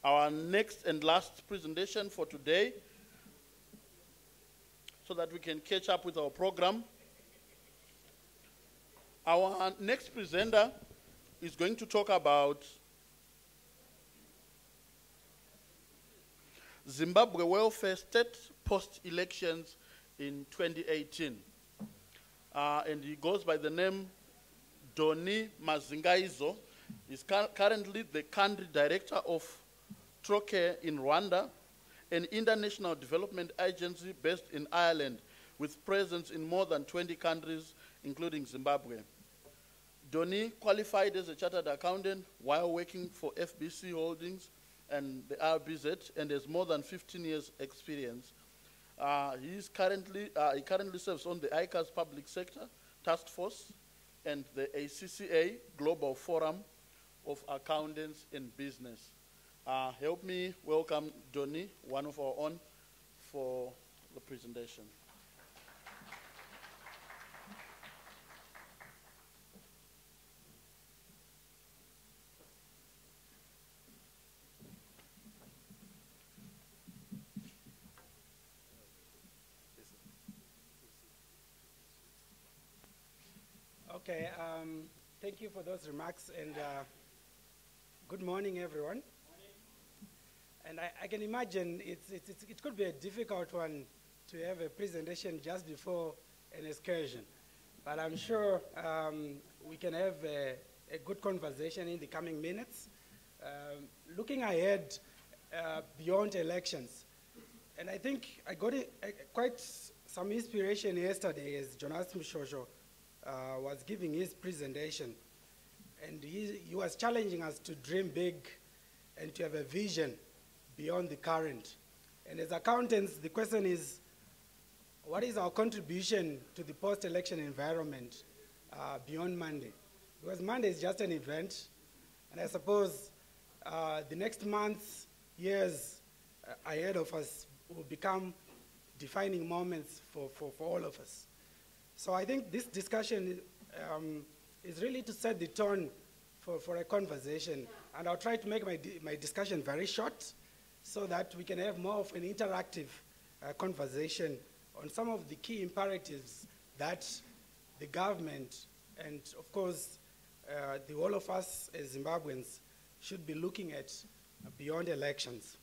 Our next and last presentation for today, so that we can catch up with our program. Our next presenter is going to talk about Zimbabwe welfare state post-elections in 2018. And he goes by the name Doni Mazingaizo. He's currently the country director of Troke in Rwanda, an international development agency based in Ireland with presence in more than 20 countries, including Zimbabwe. Doni qualified as a chartered accountant while working for FBC Holdings and the RBZ, and has more than 15 years experience. He currently serves on the ICAZ Public Sector Task Force and the ACCA Global Forum of Accountants in Business. Help me welcome Doni, one of our own, for the presentation. Okay, thank you for those remarks, and good morning, everyone. And I can imagine it could be a difficult one to have a presentation just before an excursion, but I'm sure we can have a good conversation in the coming minutes. Looking ahead beyond elections, and I think I got quite some inspiration yesterday as Jonas Mshosho was giving his presentation, and he was challenging us to dream big and to have a vision beyond the current. And as accountants, the question is, what is our contribution to the post-election environment beyond Monday? Because Monday is just an event, and I suppose the next months, years ahead of us will become defining moments for all of us. So I think this discussion is really to set the tone for a conversation, and I'll try to make my discussion very short so that we can have more of an interactive conversation on some of the key imperatives that the government and, of course, all of us as Zimbabweans should be looking at beyond elections.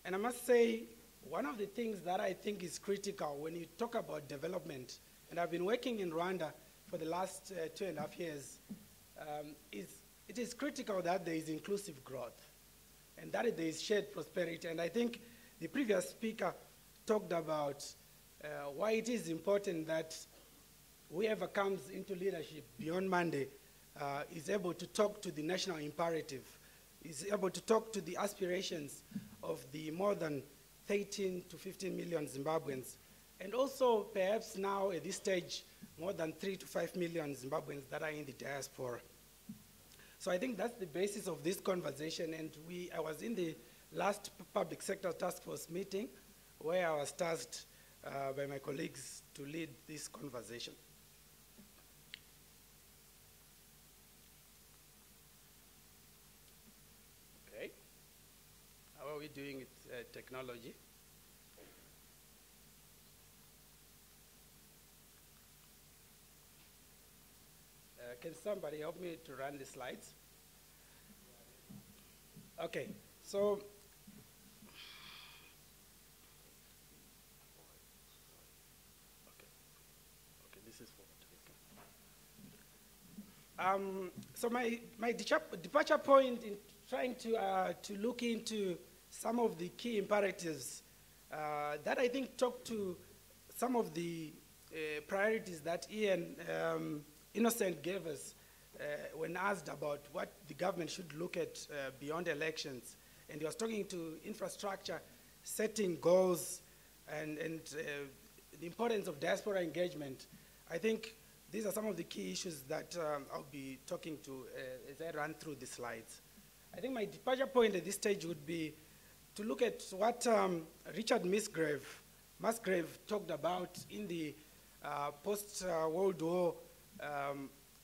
And I must say, one of the things that I think is critical when you talk about development, and I've been working in Rwanda for the last 2.5 years, it is critical that there is inclusive growth and that there is shared prosperity. And I think the previous speaker talked about why it is important that whoever comes into leadership beyond Monday is able to talk to the national imperative, is able to talk to the aspirations of the more than 13 to 15 million Zimbabweans, and also perhaps now at this stage, more than 3 to 5 million Zimbabweans that are in the diaspora. So I think that's the basis of this conversation, and I was in the last public sector task force meeting where I was tasked by my colleagues to lead this conversation. Okay, how are we doing with technology? Can somebody help me to run the slides? Okay, so this is forward. So my departure point in trying to look into some of the key imperatives that I think talk to some of the priorities that Ian Innocent gave us when asked about what the government should look at beyond elections. And he was talking to infrastructure, setting goals, and the importance of diaspora engagement. I think these are some of the key issues that I'll be talking to as I run through the slides. I think my departure point at this stage would be to look at what Richard Musgrave talked about in the post-World War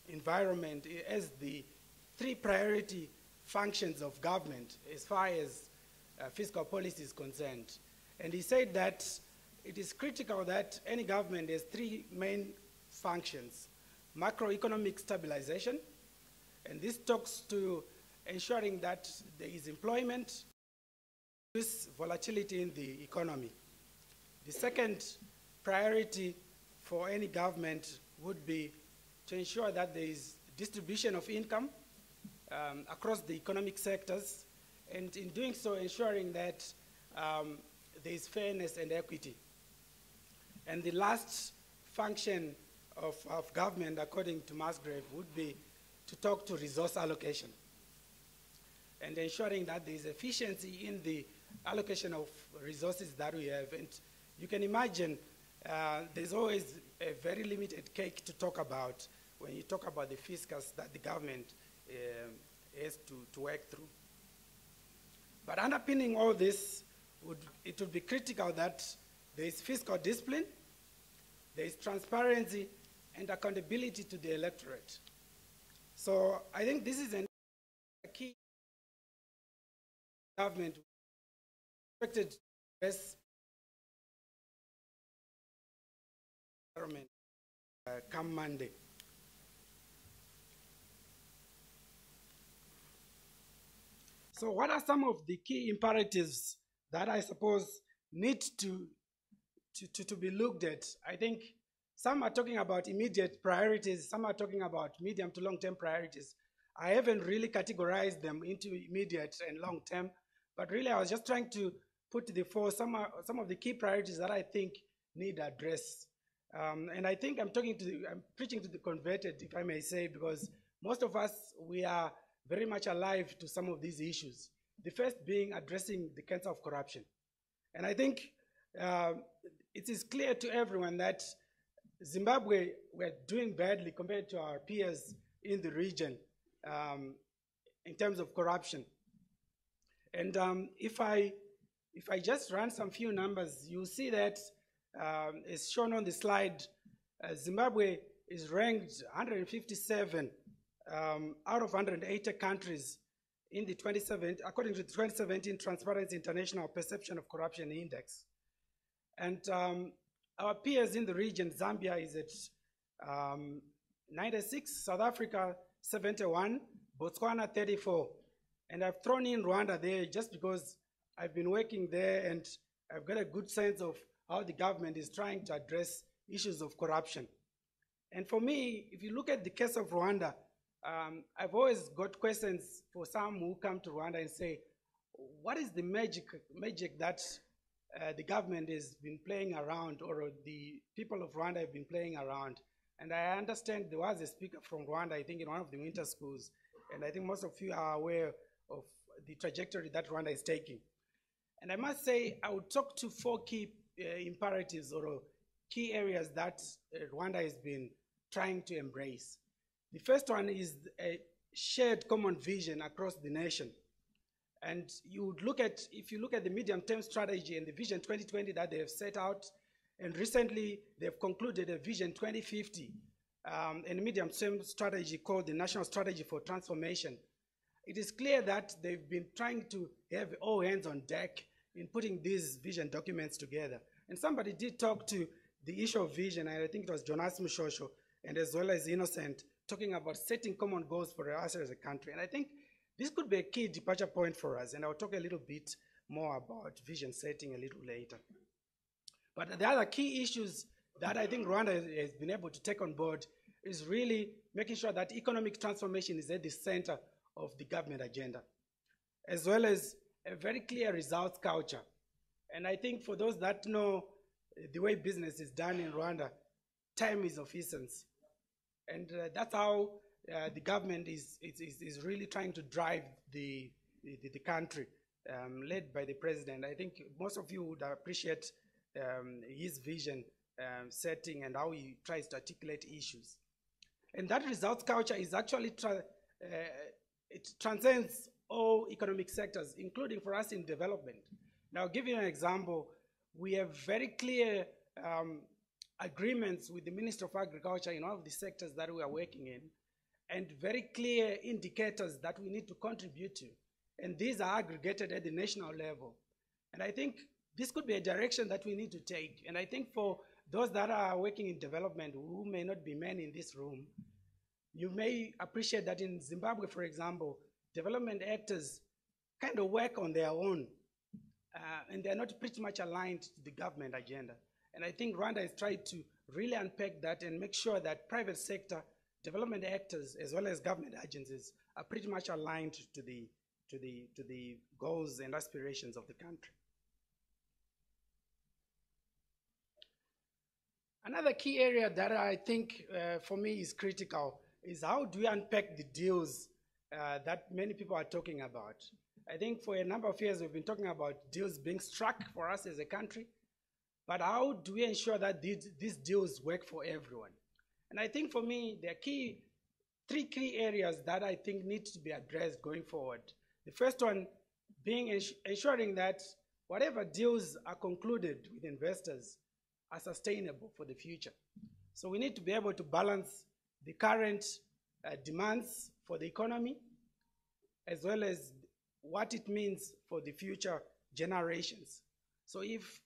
environment as the three priority functions of government as far as fiscal policy is concerned. And he said that it is critical that any government has three main functions: macroeconomic stabilization, and this talks to ensuring that there is employment, reduce volatility in the economy. The second priority for any government would be to ensure that there is distribution of income across the economic sectors, and in doing so, ensuring that there is fairness and equity. And the last function of government, according to Musgrave, would be to talk to resource allocation and ensuring that there is efficiency in the allocation of resources that we have. And you can imagine there's always a very limited cake to talk about when you talk about the fiscus that the government has to work through. But underpinning all this, it would be critical that there is fiscal discipline, there is transparency, and accountability to the electorate. So I think this is a key government expected to address government come Monday. So what are some of the key imperatives that I suppose need to be looked at? I think some are talking about immediate priorities, some are talking about medium to long-term priorities. I haven't really categorized them into immediate and long-term, but really I was just trying to put to the fore some of the key priorities that I think need address. And I think I'm preaching to the converted, if I may say, because most of us, we are very much alive to some of these issues. The first being addressing the cancer of corruption. And I think it is clear to everyone that Zimbabwe, we're doing badly compared to our peers in the region in terms of corruption. And if I just run some few numbers, you'll see that as shown on the slide, Zimbabwe is ranked 157 out of 180 countries in the 2017, according to the 2017 Transparency International Perception of Corruption Index. And our peers in the region, Zambia is at 96, South Africa 71, Botswana 34. And I've thrown in Rwanda there just because I've been working there and I've got a good sense of how the government is trying to address issues of corruption. And for me, if you look at the case of Rwanda, I've always got questions for some who come to Rwanda and say, what is the magic that the government has been playing around, or the people of Rwanda have been playing around? And I understand there was a speaker from Rwanda, I think in one of the winter schools, and I think most of you are aware of the trajectory that Rwanda is taking. And I must say, I would talk to four key imperatives or key areas that Rwanda has been trying to embrace. The first one is a shared common vision across the nation. And you would look at, if you look at the medium-term strategy and the Vision 2020 that they have set out, and recently they've concluded a Vision 2050 and a medium-term strategy called the National Strategy for Transformation. It is clear that they've been trying to have all hands on deck in putting these vision documents together. And somebody did talk to the issue of vision, and I think it was Jonas Mushosho, and as well as Innocent, talking about setting common goals for us as a country. And I think this could be a key departure point for us, and I'll talk a little bit more about vision setting a little later. But the other key issues that I think Rwanda has been able to take on board is really making sure that economic transformation is at the center of the government agenda, as well as a very clear results culture. And I think for those that know the way business is done in Rwanda, time is of essence. And that's how the government is really trying to drive the country, led by the president. I think most of you would appreciate his vision setting and how he tries to articulate issues. And that results culture is actually, it transcends all economic sectors, including for us in development. Now, I'll give you an example. We have very clear agreements with the Minister of Agriculture in all of the sectors that we are working in. and very clear indicators that we need to contribute to. And these are aggregated at the national level. And I think this could be a direction that we need to take. And I think for those that are working in development, who may not be many in this room, you may appreciate that in Zimbabwe, for example, development actors kind of work on their own, and they're not pretty much aligned to the government agenda. And I think Rwanda has tried to really unpack that and make sure that private sector development actors, as well as government agencies, are pretty much aligned to the goals and aspirations of the country. Another key area that I think for me is critical is how do we unpack the deals that many people are talking about. I think for a number of years we've been talking about deals being struck for us as a country, but how do we ensure that these deals work for everyone? And I think for me, there are three key areas that I think need to be addressed going forward. The first one being ensuring that whatever deals are concluded with investors are sustainable for the future. So we need to be able to balance the current demands for the economy, as well as what it means for the future generations. So if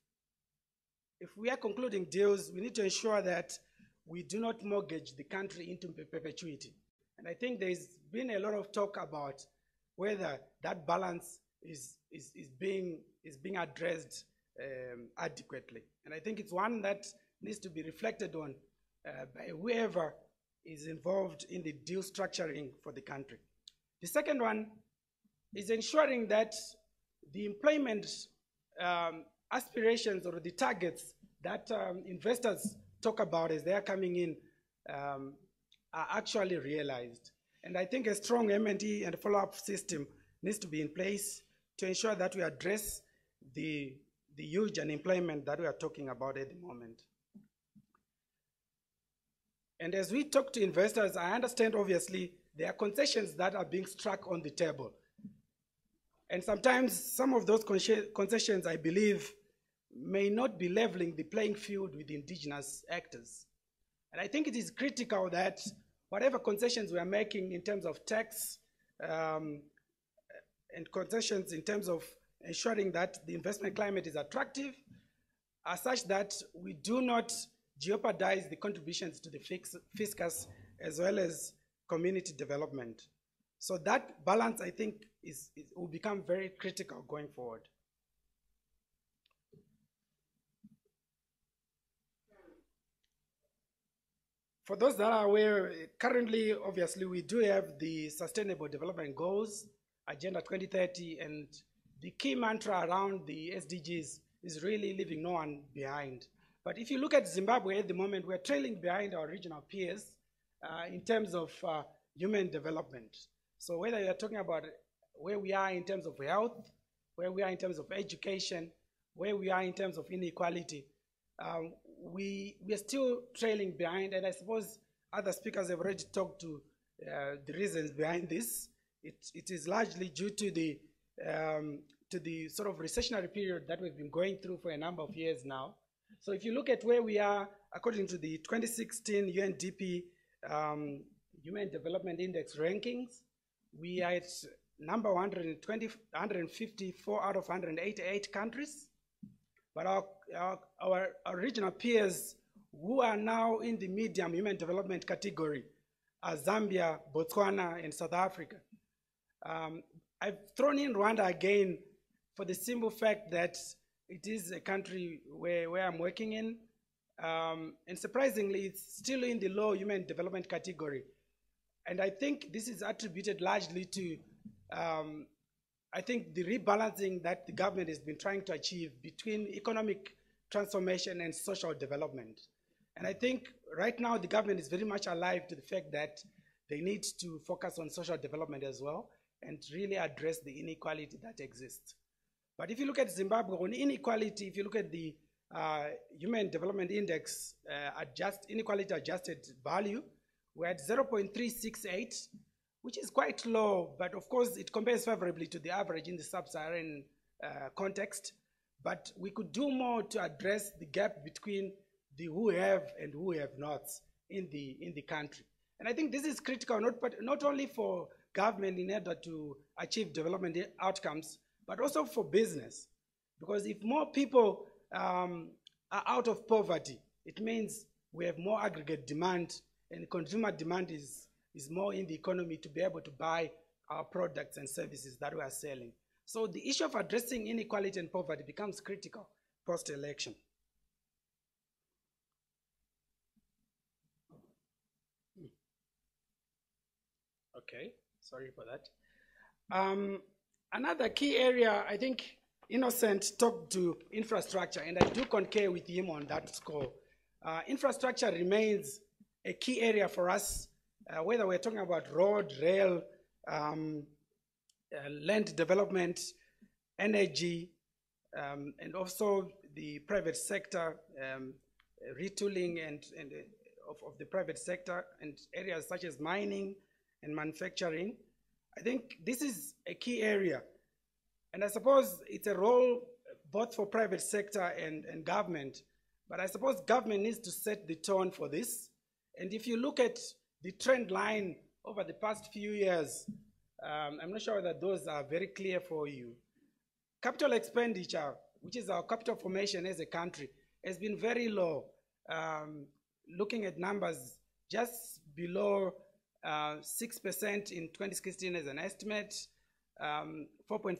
we are concluding deals, we need to ensure that we do not mortgage the country into perpetuity. And I think there's been a lot of talk about whether that balance is being addressed adequately. And I think it's one that needs to be reflected on by whoever is involved in the deal structuring for the country. The second one is ensuring that the employment aspirations or the targets that investors talk about as they are coming in are actually realized. And I think a strong M&E and follow-up system needs to be in place to ensure that we address the huge unemployment that we are talking about at the moment. And as we talk to investors, I understand obviously there are concessions that are being struck on the table. And sometimes some of those concessions, I believe, may not be leveling the playing field with indigenous actors. And I think it is critical that whatever concessions we are making in terms of tax and concessions in terms of ensuring that the investment climate is attractive are such that we do not jeopardize the contributions to the fiscus as well as community development. So that balance, I think, will become very critical going forward. For those that are aware, currently, obviously, we do have the Sustainable Development Goals, Agenda 2030, and the key mantra around the SDGs is really leaving no one behind. But if you look at Zimbabwe at the moment, we're trailing behind our regional peers in terms of human development. So whether you're talking about where we are in terms of health, where we are in terms of education, where we are in terms of inequality, we are still trailing behind. And I suppose other speakers have already talked to the reasons behind this. It is largely due to the sort of recessionary period that we've been going through for a number of years now. So if you look at where we are, according to the 2016 UNDP Human Development Index rankings, we are at number 154 out of 188 countries. But our regional peers who are now in the medium human development category are Zambia, Botswana, and South Africa. I've thrown in Rwanda again for the simple fact that it is a country where I'm working in. And surprisingly, it's still in the low human development category. And I think this is attributed largely to, I think, the rebalancing that the government has been trying to achieve between economic transformation and social development. And I think right now the government is very much alive to the fact that they need to focus on social development as well and really address the inequality that exists. But if you look at Zimbabwe on inequality, if you look at the Human Development Index inequality adjusted value, we're at 0.368, which is quite low, but of course it compares favorably to the average in the sub-Saharan context. But we could do more to address the gap between the who have and who have nots in the country. And I think this is critical, not only for government in order to achieve development outcomes, but also for business. Because if more people are out of poverty, it means we have more aggregate demand, and consumer demand is more in the economy to be able to buy our products and services that we are selling. So the issue of addressing inequality and poverty becomes critical post-election. Okay, sorry for that. Another key area, I think Innocent talked to infrastructure, and I do concur with him on that score. Infrastructure remains a key area for us, whether we're talking about road, rail, land development, energy, and also the private sector, retooling and of the private sector, and areas such as mining and manufacturing. I think this is a key area. And I suppose it's a role both for private sector and government, but I suppose government needs to set the tone for this. And if you look at the trend line over the past few years, I'm not sure that those are very clear for you. Capital expenditure, which is our capital formation as a country, has been very low. Looking at numbers, just below 6% in 2016 as an estimate, 4.5%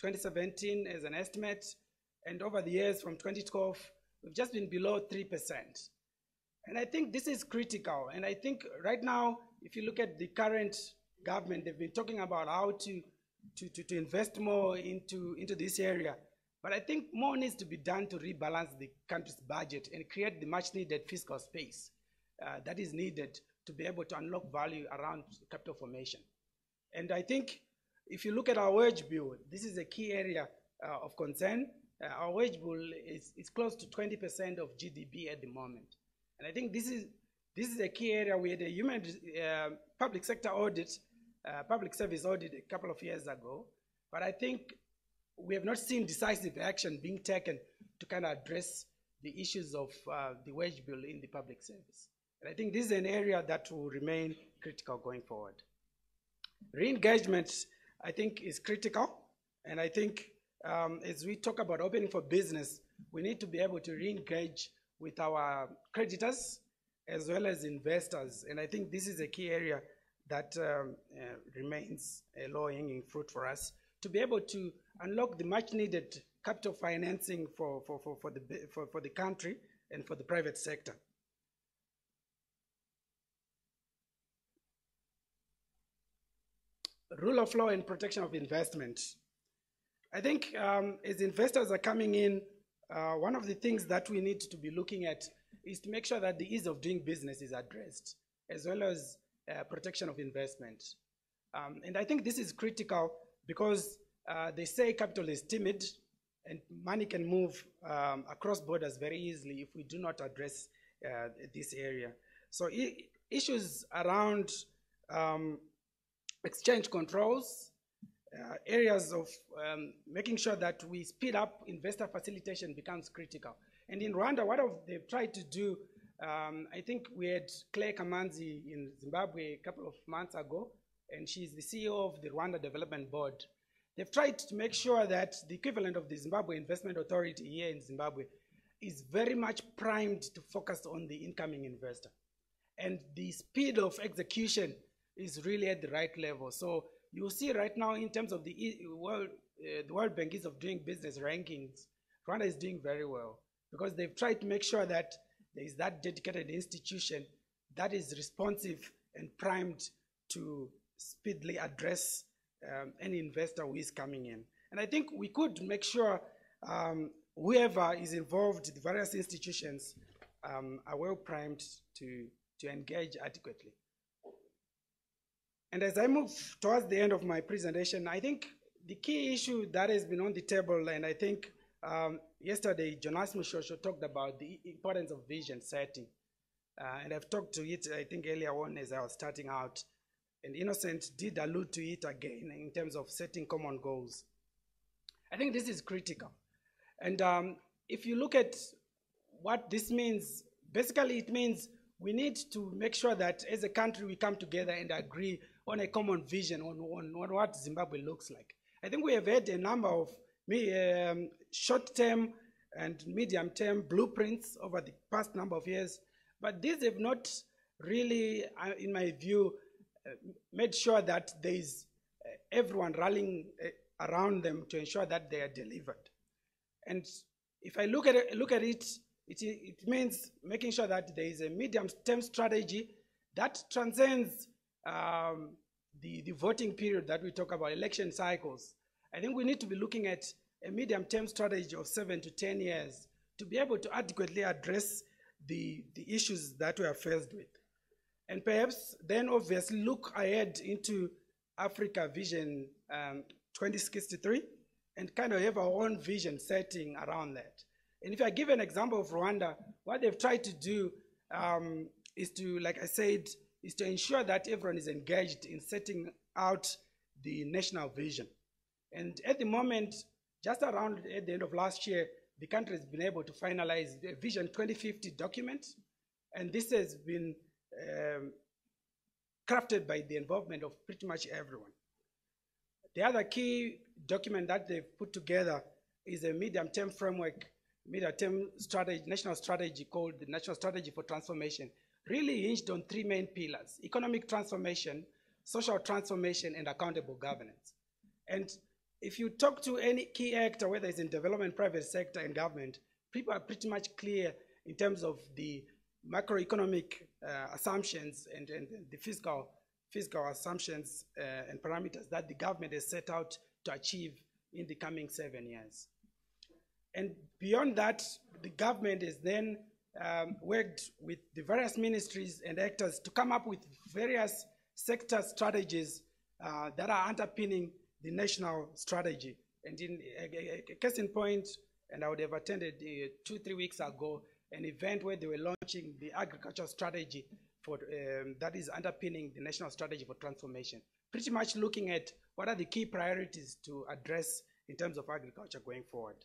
2017 as an estimate, and over the years from 2012, we've just been below 3%. And I think this is critical. And I think right now, if you look at the current government, they've been talking about how to invest more into this area. But I think more needs to be done to rebalance the country's budget and create the much needed fiscal space that is needed to be able to unlock value around capital formation. And I think if you look at our wage bill, this is a key area of concern. Our wage bill is close to 20% of GDP at the moment. And I think this is a key area. We had a human public sector audit, public service audit a couple of years ago, but I think we have not seen decisive action being taken to kind of address the issues of the wage bill in the public service. And I think this is an area that will remain critical going forward. Re-engagement, I think, is critical. And I think as we talk about opening for business, we need to be able to re-engage with our creditors as well as investors. And I think this is a key area that remains a low-hanging fruit for us to be able to unlock the much-needed capital financing for the country and for the private sector. Rule of law and protection of investment. I think as investors are coming in, one of the things that we need to be looking at is to make sure that the ease of doing business is addressed, as well as protection of investment. And I think this is critical because they say capital is timid and money can move across borders very easily if we do not address this area. So issues around exchange controls, areas of making sure that we speed up investor facilitation becomes critical. And in Rwanda, what they've tried to do, I think we had Claire Kamanzi in Zimbabwe a couple of months ago, and she's the CEO of the Rwanda Development Board. They've tried to make sure that the equivalent of the Zimbabwe Investment Authority here in Zimbabwe is very much primed to focus on the incoming investor. And the speed of execution is really at the right level. So you see right now in terms of the World Bank Ease of Doing Business rankings, Rwanda is doing very well because they've tried to make sure that there is that dedicated institution that is responsive and primed to speedily address any investor who is coming in. And I think we could make sure whoever is involved, the various institutions, are well primed to engage adequately. And as I move towards the end of my presentation, I think the key issue that has been on the table, and I think yesterday Jonas Mushosho talked about the importance of vision setting. And I've talked to it, I think, earlier on as I was starting out. And Innocent did allude to it again in terms of setting common goals. I think this is critical. And if you look at what this means, basically it means we need to make sure that as a country we come together and agree on a common vision on what Zimbabwe looks like. I think we have had a number of short-term and medium-term blueprints over the past number of years, but these have not really, in my view, made sure that there is everyone rallying around them to ensure that they are delivered. And if I look at it, it means making sure that there is a medium-term strategy that transcends the voting period that we talk about, election cycles. I think we need to be looking at a medium-term strategy of 7 to 10 years to be able to adequately address the issues that we are faced with. And perhaps then obviously look ahead into Africa Vision 2063 and kind of have our own vision setting around that. And if I give an example of Rwanda, what they've tried to do is to, like I said, is to ensure that everyone is engaged in setting out the national vision. And at the moment, just around at the end of last year, the country has been able to finalize the Vision 2050 document, and this has been crafted by the involvement of pretty much everyone. The other key document that they've put together is a medium-term framework, medium-term strategy, national strategy called the National Strategy for Transformation, really hinged on 3 main pillars: economic transformation, social transformation, and accountable governance. And if you talk to any key actor, whether it's in development, private sector, and government, people are pretty much clear in terms of the macroeconomic assumptions and the fiscal assumptions and parameters that the government has set out to achieve in the coming 7 years. And beyond that, the government has then worked with the various ministries and actors to come up with various sector strategies that are underpinning the national strategy. And in a case in point, and I would have attended 2-3 weeks ago, an event where they were launching the agricultural strategy for, that is underpinning the national strategy for transformation. Pretty much looking at what are the key priorities to address in terms of agriculture going forward.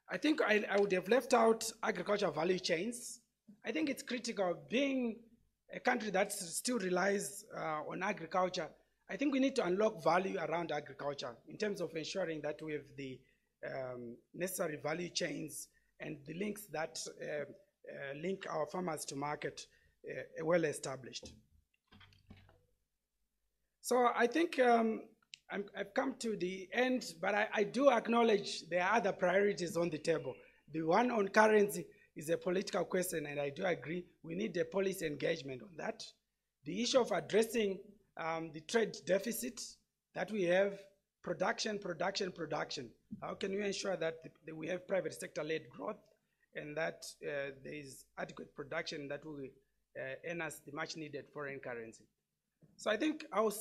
I think I would have left out agricultural value chains. I think it's critical, being a country that still relies on agriculture. I think we need to unlock value around agriculture in terms of ensuring that we have the necessary value chains and the links that link our farmers to market well established. So I think I've come to the end, but I do acknowledge there are other priorities on the table. The one on currency is a political question, and I do agree we need a policy engagement on that. The issue of addressing the trade deficit that we have, production. How can we ensure that we have private sector-led growth and that there is adequate production that will earn us the much-needed foreign currency? So I think I'll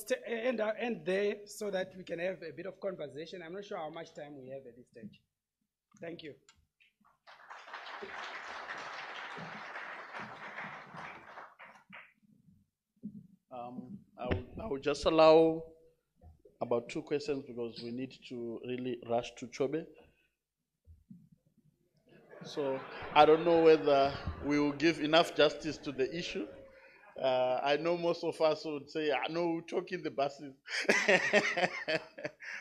end there so that we can have a bit of conversation. I'm not sure how much time we have at this stage. Thank you. I will just allow about 2 questions because we need to really rush to Chobe. So I don't know whether we will give enough justice to the issue. I know most of us would say, no, we're talking the buses.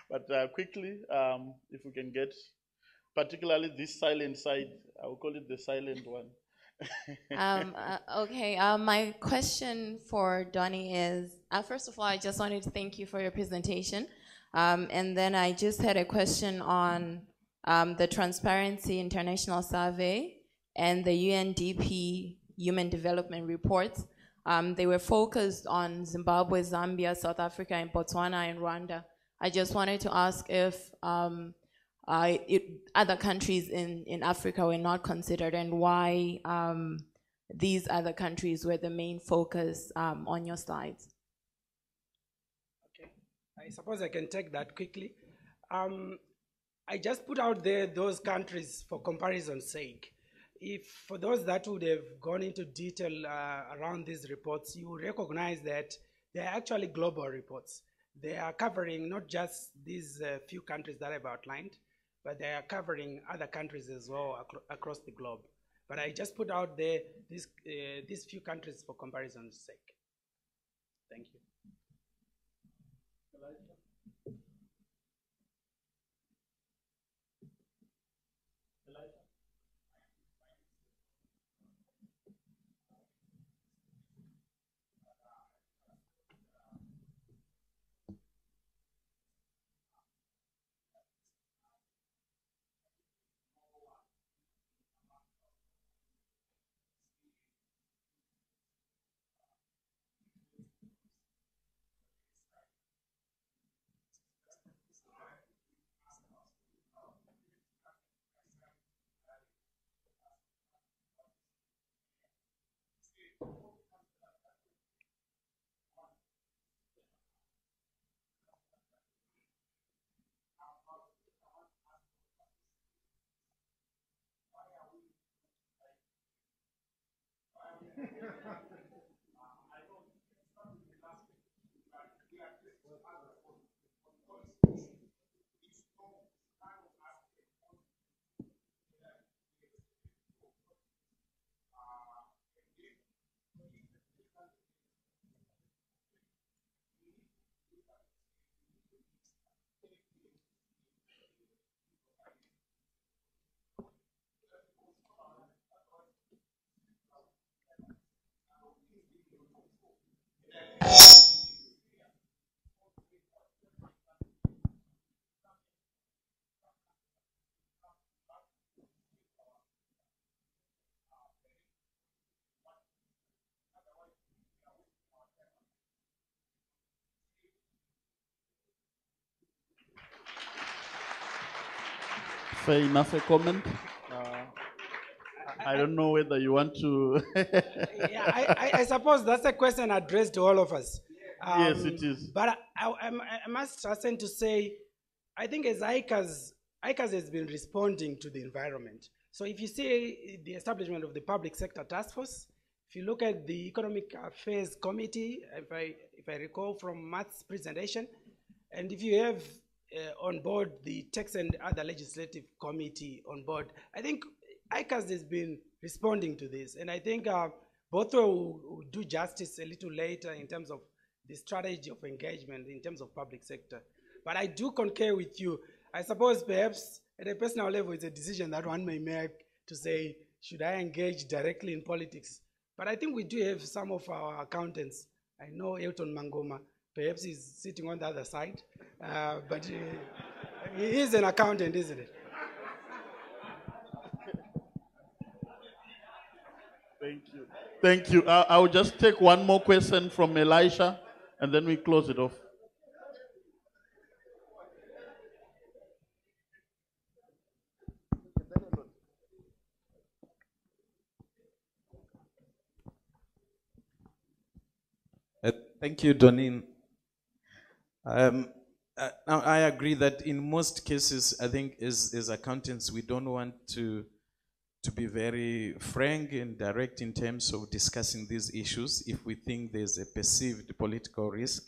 But quickly, if we can get, particularly this silent side, I will call it the silent one. Okay, my question for Donnie is, first of all, I just wanted to thank you for your presentation. And then I just had a question on the Transparency International Survey and the UNDP Human Development Reports. They were focused on Zimbabwe, Zambia, South Africa, and Botswana and Rwanda. I just wanted to ask if other countries in Africa were not considered, and why these other countries were the main focus on your slides. Okay, I suppose I can take that quickly. I just put out there those countries for comparison's sake. If for those that would have gone into detail around these reports, you recognize that they are actually global reports. They are covering not just these few countries that I've outlined, but they are covering other countries as well across the globe. But I just put out there these few countries for comparison's sake. Thank you. Fair enough, a comment. I don't know whether you want to. Yeah, I suppose that's a question addressed to all of us. Yes, it is. But I must hasten to say, I think as ICAZ has been responding to the environment. So if you see the establishment of the Public Sector Task Force, if you look at the Economic Affairs Committee, if I recall from Matt's presentation, and if you have on board the Tax and Other Legislative Committee on board, I think ICAZ has been responding to this. And I think both will do justice a little later in terms of the strategy of engagement in terms of public sector. But I do concur with you. I suppose perhaps at a personal level, it's a decision that one may make to say, should I engage directly in politics? But I think we do have some of our accountants. I know Elton Mangoma, perhaps he's sitting on the other side, but he is an accountant, isn't it? Thank you. Thank you. I'll just take one more question from Elisha, and then we close it off. Thank you, Donin. Now I agree that in most cases, I think as accountants, we don't want to be very frank and direct in terms of discussing these issues if we think there's a perceived political risk.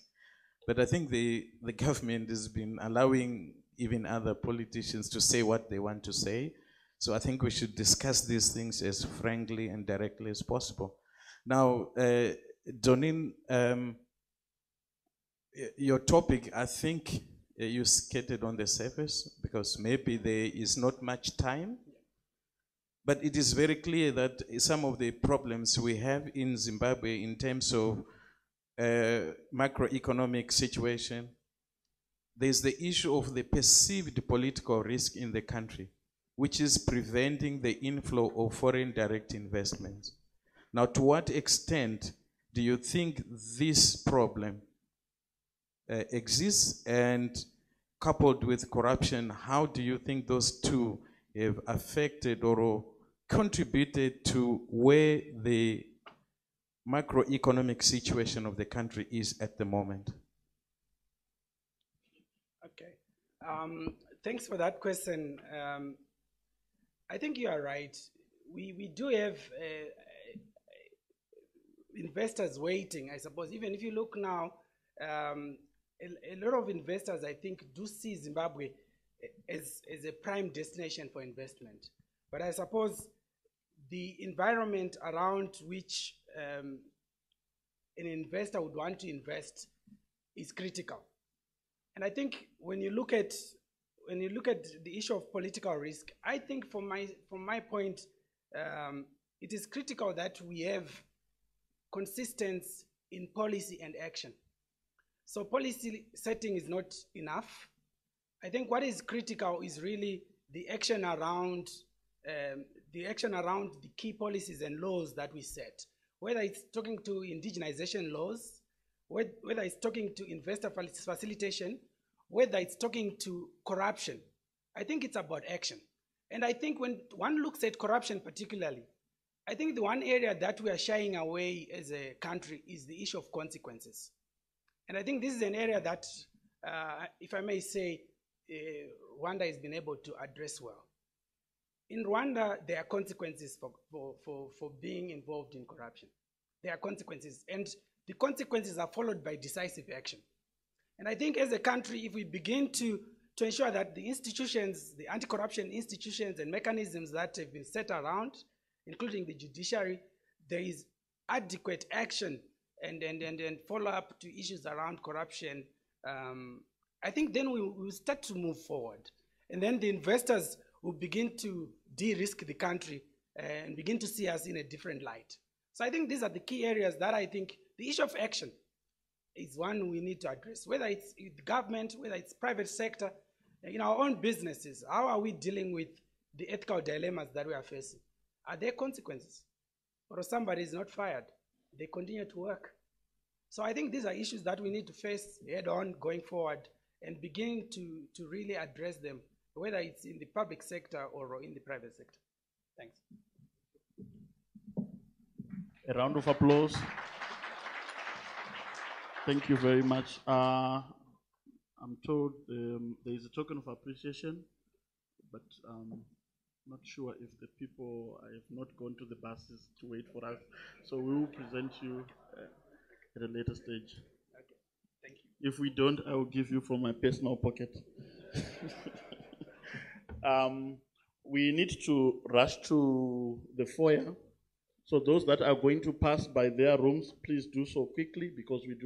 But I think the government has been allowing even other politicians to say what they want to say. So I think we should discuss these things as frankly and directly as possible. Now, Donin, your topic, I think you skated on the surface because maybe there is not much time. But it is very clear that some of the problems we have in Zimbabwe in terms of macroeconomic situation, there's the issue of the perceived political risk in the country, which is preventing the inflow of foreign direct investments. Now, to what extent do you think this problem exists, and coupled with corruption, how do you think those two have affected or contributed to where the macroeconomic situation of the country is at the moment? Okay. Thanks for that question. I think you are right. We do have investors waiting, I suppose. Even if you look now, a lot of investors, I think, do see Zimbabwe as a prime destination for investment. But I suppose the environment around which an investor would want to invest is critical. And I think when you look at the issue of political risk, I think from my point, it is critical that we have consistency in policy and action. So policy setting is not enough. I think what is critical is really the action around the key policies and laws that we set, whether it's talking to indigenization laws, whether it's talking to investor facilitation, whether it's talking to corruption. I think it's about action. And I think when one looks at corruption particularly, I think the one area that we are shying away as a country is the issue of consequences. And I think this is an area that, if I may say, Rwanda has been able to address well. In Rwanda, there are consequences for being involved in corruption. There are consequences, and the consequences are followed by decisive action. And I think as a country, if we begin to ensure that the institutions, the anti-corruption institutions and mechanisms that have been set around, including the judiciary, there is adequate action and follow-up to issues around corruption, I think then we will start to move forward. And then the investors will begin to de-risk the country and begin to see us in a different light. So I think these are the key areas that I think the issue of action is one we need to address, whether it's the government, whether it's private sector, in our own businesses. How are we dealing with the ethical dilemmas that we are facing? Are there consequences? Or if somebody is not fired, they continue to work. So I think these are issues that we need to face head on going forward and begin to really address them, whether it's in the public sector or in the private sector. Thanks. A round of applause. Thank you very much. I'm told there is a token of appreciation, but not sure if the people have not gone to the buses to wait for us. So we will present you at a later stage. Okay, thank you. If we don't, I will give you from my personal pocket. We need to rush to the foyer. So those that are going to pass by their rooms, please do so quickly because we do